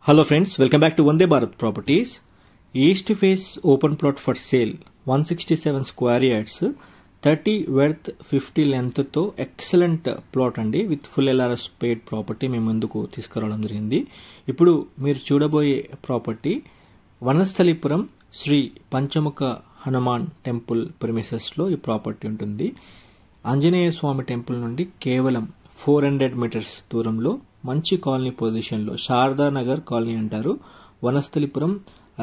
Hello friends, welcome back to Vande Bharat Properties. East face open plot for sale 167 square yards, 30 width 50 length తో excellent plot అండి with full LRS paid property మేము ముందుకు తీసుకురావడం జరిగింది. ఇప్పుడు మీరు చూడబోయే ప్రాపర్టీ వనస్థలిపురం శ్రీ పంచముఖ హనుమాన్ టెంపుల్ ప్రిమిసెస్ లో ఈ ప్రాపర్టీ ఉంటుంది. ఆంజనేయ స్వామి టెంపుల్ నుండి కేవలం 400 మీటర్స్ దూరంలో మంచి కాలనీ పొజిషన్లో శారదా నగర్ కాలనీ అంటారు. వనస్థలిపురం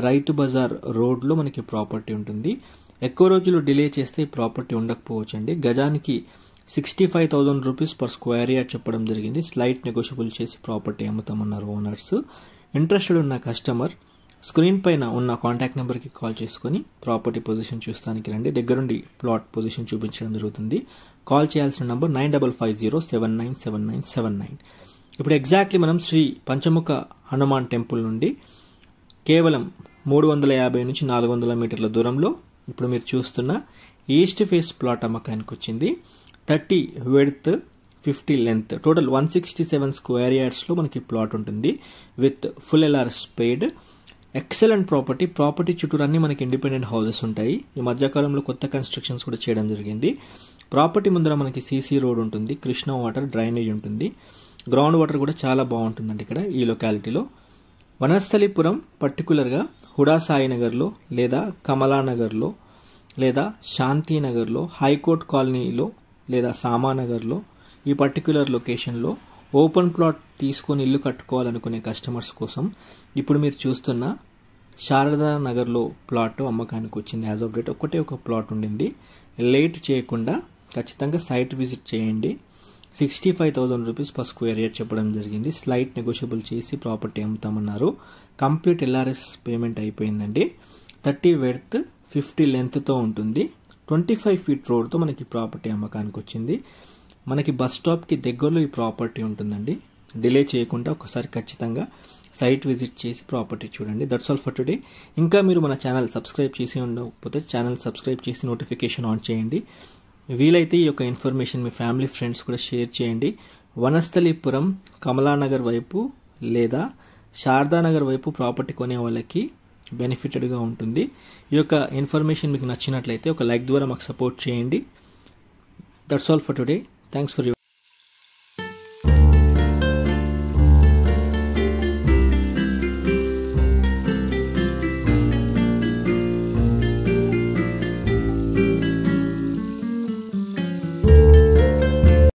రైతు బజార్ రోడ్లో మనకి ప్రాపర్టీ ఉంటుంది. ఎక్కువ రోజులు డిలే చేస్తే ఈ ప్రాపర్టీ ఉండకపోవచ్చండి. గజానికి 65,000 రూపీస్ పర్ స్క్వేర్ యార్డ్ చెప్పడం జరిగింది. స్లైట్ నెగోషియబుల్ చేసి ప్రాపర్టీ అమ్ముతామన్నారు ఓనర్స్. ఇంట్రెస్టెడ్ ఉన్న కస్టమర్ స్క్రీన్ పైన ఉన్న కాంటాక్ట్ నెంబర్కి కాల్ చేసుకుని ప్రాపర్టీ పొజిషన్ చూస్తానికి రండి. దగ్గరుండి ప్లాట్ పొజిషన్ చూపించడం జరుగుతుంది. కాల్ చేయాల్సిన నంబర్ 9550797979. ఇప్పుడు ఎగ్జాక్ట్లీ మనం శ్రీ పంచముఖ హనుమాన్ టెంపుల్ నుండి కేవలం 350 నుంచి 400 మీటర్ల దూరంలో ఇప్పుడు మీరు చూస్తున్న ఈస్ట్ ఫేస్ ప్లాట్ అమ్మకానికి వచ్చింది. 30 విడ్త్ 50 లెంత్ టోటల్ 167 స్క్వేర్ యార్డ్స్లో మనకి ప్లాట్ ఉంటుంది with full LRS paid. Excellent property చుట్టూరు అన్ని మనకి ఇండిపెండెంట్ హౌసెస్ ఉంటాయి. ఈ మధ్యకాలంలో కొత్త కన్స్ట్రక్షన్స్ కూడా చేయడం జరిగింది. ప్రాపర్టీ ముందర మనకి సీసీ రోడ్ ఉంటుంది, కృష్ణా వాటర్ డ్రైనేజ్ ఉంటుంది, గ్రౌండ్ వాటర్ కూడా చాలా బాగుంటుందండి ఇక్కడ ఈ లొకాలిటీలో. వనస్థలిపురం పర్టికులర్గా హుడా సాయినగర్లో లేదా కమలానగర్లో లేదా శాంతినగర్లో, హైకోర్ట్ కాలనీలో లేదా సామానగర్లో ఈ పర్టికులర్ లొకేషన్లో ఓపెన్ ప్లాట్ తీసుకొని ఇల్లు కట్టుకోవాలనుకునే కస్టమర్స్ కోసం ఇప్పుడు మీరు చూస్తున్న శారదా నగర్లో ప్లాట్ అమ్మకానికి వచ్చింది. యాజ్ ఆఫ్ డేట్ ఒకటే ఒక ప్లాట్ ఉండింది. లేట్ చేయకుండా ఖచ్చితంగా సైట్ విజిట్ చేయండి. 65,000 రూపీస్ పర్ స్క్వేర్ యార్డ్ చెప్పడం జరిగింది. స్లైట్ నెగోషియబుల్ చేసి ప్రాపర్టీ అమ్ముతామన్నారు. కంప్లీట్ ఎల్ఆర్ఎస్ పేమెంట్ అయిపోయిందండి. 30 విడ్త్ 50 లెంత్తో ఉంటుంది. 25 ఫీట్ రోడ్తో మనకి ప్రాపర్టీ అమ్మకానికి వచ్చింది. మనకి బస్ స్టాప్కి దగ్గరలో ఈ ప్రాపర్టీ ఉంటుందండి. డిలే చేయకుండా ఒకసారి ఖచ్చితంగా సైట్ విజిట్ చేసి ప్రాపర్టీ చూడండి. That's all for today. ఇంకా మీరు మన ఛానల్ సబ్స్క్రైబ్ చేసి ఉండకపోతే ఛానల్ సబ్స్క్రైబ్ చేసి నోటిఫికేషన్ ఆన్ చేయండి. వీలైతే ఈ యొక్క ఇన్ఫర్మేషన్ మీ ఫ్యామిలీ ఫ్రెండ్స్ కూడా షేర్ చేయండి. వనస్థలిపురం కమలానగర్ వైపు లేదా శారదానగర్ వైపు ప్రాపర్టీ కొనే వాళ్ళకి బెనిఫిటెడ్గా ఉంటుంది. ఈ యొక్క ఇన్ఫర్మేషన్ మీకు నచ్చినట్లయితే ఒక లైక్ ద్వారా మాకు సపోర్ట్ చేయండి. That's all for today. Thanks for